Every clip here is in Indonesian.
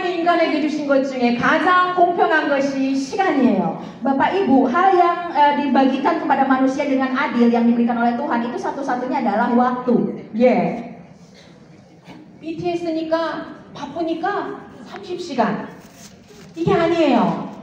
하나님이 인간에게 주신 것 중에 가장 공평한 것이 시간이에요. Bapak Ibu, hal yang dibagikan kepada manusia dengan adil yang diberikan oleh Tuhan itu satu-satunya adalah waktu. 예. BTS니까 바쁘니까 30시간. 이게 아니에요.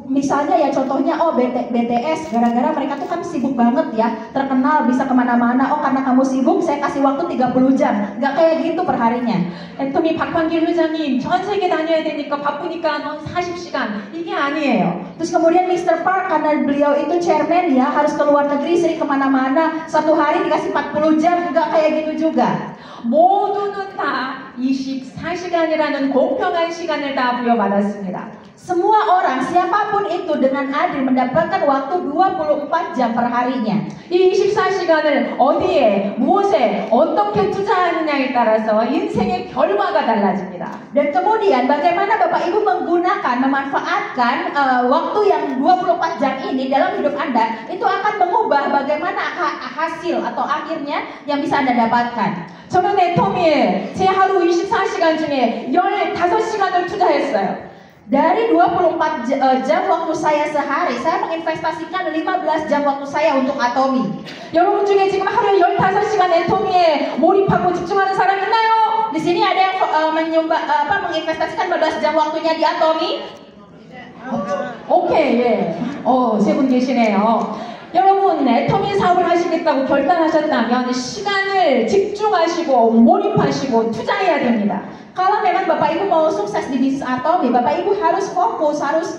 Misalnya ya contohnya BTS gara-gara mereka tuh kan sibuk banget ya, terkenal bisa kemana-mana. Oh karena kamu sibuk saya kasih waktu 30 jam. Gak kayak gitu perharinya. 애터미 박광길 회장님 전 세계 다녀야 되니까 바쁘니까 넌 40시간. 이게 아니에요. Terus kemudian Mr. Park karena beliau itu chairman ya, harus ke luar negeri sering kemana-mana, satu hari dikasih 40 jam. Gak kayak gitu juga. 모두는 다 24시간이라는 공평한 시간을 다 부여받았습니다. Semua orang, siapapun itu dengan adil mendapatkan waktu 24 jam per harinya. 이 24시간을 어디에, 무엇에, 어떻게 투자하느냐에 따라서 인생의 결과가 달라집니다. Dan kemudian bagaimana Bapak Ibu menggunakan, memanfaatkan waktu yang 24 jam ini dalam hidup Anda, itu akan mengubah bagaimana hasil atau akhirnya yang bisa Anda dapatkan. 저는 애터미에 제 하루 24시간 중에 15시간을 투자했어요. Dari 24 jam waktu saya sehari, saya menginvestasikan 15 jam waktu saya untuk Atomi. 여러분 중에 지금 하루에 15시간 애터미에 몰입하고 집중하는 사람 있나요? Di sini ada yang menginvestasikan 15 jam waktunya di Atomi? 오케이, 예. 세 분 계시네요. 여러분, 애터미 사업을 하시겠다고 결단하셨다면 시간을 집중하시고 몰입하시고 투자해야 됩니다. Kalau memang Bapak Ibu mau sukses di bisnis Atomi, Bapak Ibu harus fokus, harus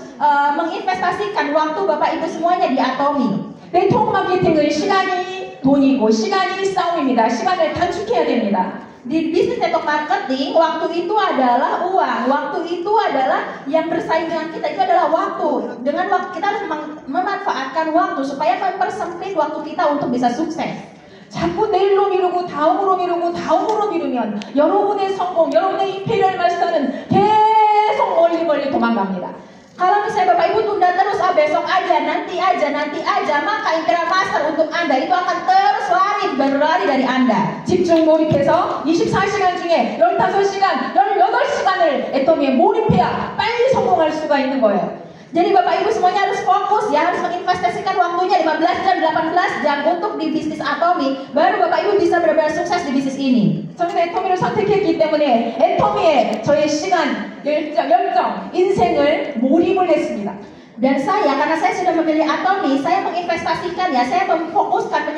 menginvestasikan waktu Bapak Ibu semuanya di Atomi. 네트워크 마케팅은 시간이 돈이고 시간이 싸움입니다. 시간을 단축해야 됩니다. Di bisnis network marketing, waktu itu adalah uang, waktu itu adalah yang bersaing dengan kita, itu adalah waktu. Dengan waktu kita harus memanfaatkan waktu supaya mempersempit waktu kita untuk bisa sukses. 자꾸 내일로 미루고 다음으로 미루고 다음으로 미루면 여러분의 성공, 여러분의 임페리얼 마스터는 계속 멀리 도망갑니다. Kalau misalnya Bapak Ibu tunda terus, besok aja, nanti aja, maka imperial master untuk Anda itu akan terus berlari dari Anda. 집중 몰입해서 24시간 중에 15시간, 18시간을 애터미에 몰입해야 빨리 성공할 수가 있는 거예요. Jadi Bapak Ibu semuanya harus fokus ya, harus menginvestasikan waktunya 15 jam, 18 jam untuk di bisnis Atomi. Baru Bapak Ibu bisa benar-benar sukses di bisnis ini. 저는 애터미를 선택했기 때문에 애터미에 저의 시간, 열정, 인생을 몰입을 했습니다. Dan saya, karena saya sudah memilih Atomi, saya menginvestasikan ya, saya memfokuskan,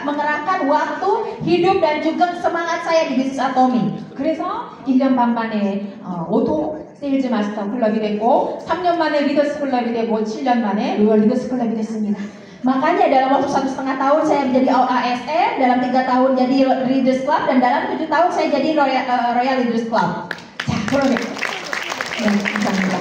mengerahkan waktu, hidup dan juga semangat saya di bisnis Atomi. 그래서 1년 반 만에 오토 세일즈 마스터 클럽이 됐고 3년 만에 리더스 클럽이 되고 7년 만에 로열 리더스 클럽이 됐습니다. Makanya dalam waktu 1,5 tahun saya menjadi ASM, dalam 3 tahun jadi Leaders Club, dan dalam 7 tahun saya jadi Royal Leaders Club. 자, 그러면 감사합니다.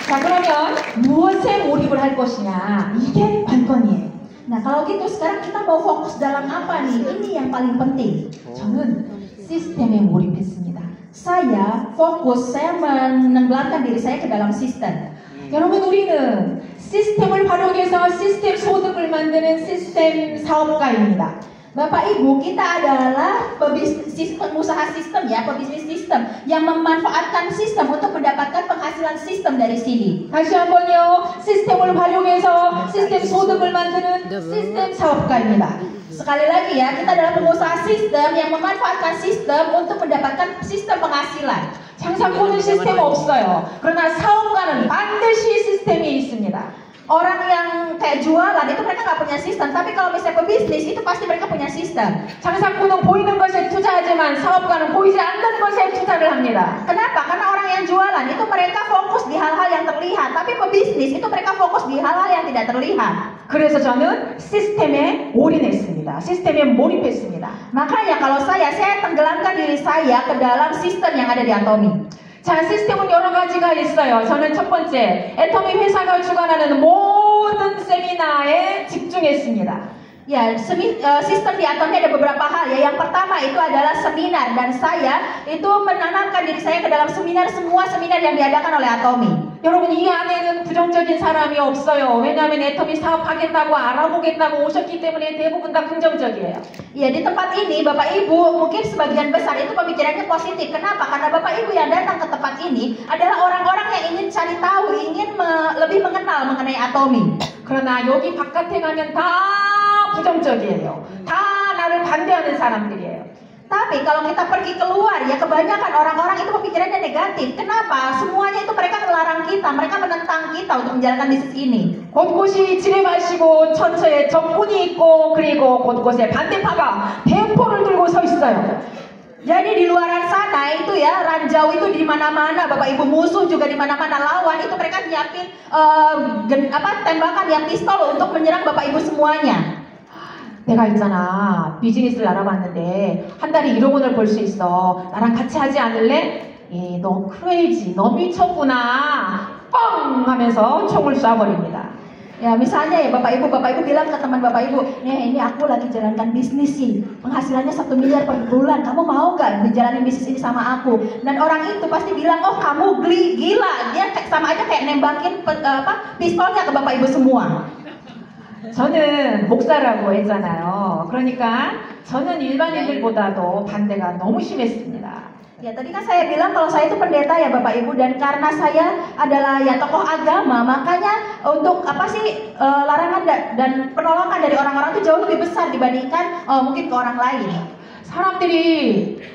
자, 그러면 무엇에 몰입을 할 것이냐, 이게 관건이에요. Nah kalau gitu sekarang kita mau fokus dalam apa nih? Ini yang paling penting. 저는 시스템에 몰입했습니다. Saya fokus, saya menenggelamkan diri saya ke dalam sistem. 여러분, 우리는 시스템을 활용해서 시스템 소득을 만드는 시스템 사업가입니다. Bapak Ibu, kita adalah pengusaha sistem ya, pebisnis sistem yang memanfaatkan sistem untuk mendapatkan penghasilan sistem dari sini. 다시 한번요, 시스템을 활용해서 시스템 소득을 만드는 시스템 사업가입니다. Sekali lagi ya, kita adalah pengusaha sistem yang memanfaatkan sistem untuk mendapatkan sistem penghasilan. 장사꾼은 시스템 없어요. 그러나 사업가는 반드시 시스템이 있습니다. Orang yang kayak jualan itu mereka nggak punya sistem, tapi kalau misalnya pebisnis itu pasti mereka punya sistem. 장사꾼은 보이는 것에 투자하지만 사업가는 보이지 않는 것에 투자를 합니다. Kenapa? Karena orang yang jualan itu mereka fokus di hal-hal yang terlihat, tapi pebisnis itu mereka fokus di hal-hal yang tidak terlihat. 그래서 저는 시스템에 올인했습니다. 시스템에 몰입했습니다. Makanya kalau saya tenggelamkan diri saya ke dalam sistem yang ada di Atomi. 자, 시스템은 여러 가지가 있어요. 저는 첫 번째, 애터미 회사가 주관하는 모든 세미나에 집중했습니다. Ya, sistem di Atomi ada beberapa hal ya. Yang pertama itu adalah seminar, dan saya itu menanamkan diri saya ke dalam semua seminar yang diadakan oleh Atomi. 여러분 이 안에는 부정적인 사람이 없어요. 왜냐하면 애터미 사업하겠다고 알아보겠다고 오셨기 때문에 대부분 다 긍정적이에요. Ya, di tempat ini Bapak Ibu mungkin sebagian besar itu pemikirannya positif. Kenapa? Karena Bapak Ibu yang datang ke tempat ini adalah orang-orang yang ingin cari tahu, ingin lebih mengenal mengenai Atomi. 그러나 여기 바깥에 가면 다 부정적이에요. 다 나를 반대하는 사람들이에요. Tapi kalau kita pergi keluar ya, kebanyakan orang-orang itu pemikirannya negatif. Kenapa? Semuanya itu mereka melarang kita, mereka menentang kita untuk menjalankan bisnis ini. 곳곳이 지뢰마시고 천처에 적군이 있고 그리고 곳곳에 반대파가 대포를 들고 서 있어요. Jadi di luaran sana itu ya, ranjau itu di mana-mana, Bapak Ibu, musuh juga di mana-mana, lawan itu mereka nyiapin tembakan yang pistol untuk menyerang Bapak Ibu semuanya. 내가 있잖아 비즈니스를 알아봤는데 한 달에 1억 원을 벌 수 있어. 나랑 같이 하지 않을래? 너 크레이지, 너 미쳤구나. 뻥 하면서 총을 쏴버립니다. Ya misalnya ya Bapak Ibu bilang ke teman Bapak Ibu, ini aku lagi jalankan bisnis sih, penghasilannya 1 miliar per bulan, kamu mau gak menjalani bisnis ini sama aku? Dan orang itu pasti bilang, oh kamu gila, dia sama aja kayak nembakin pistolnya ke Bapak Ibu semua. 저는 목사라고 했잖아요. 그러니까 저는 일반인들보다도 반대가 너무 심했습니다. Ya tadi kan saya bilang kalau saya itu pendeta ya Bapak Ibu, dan karena saya adalah ya tokoh agama, makanya untuk larangan dan penolakan dari orang-orang itu jauh lebih besar dibandingkan mungkin ke orang lain. 사람들이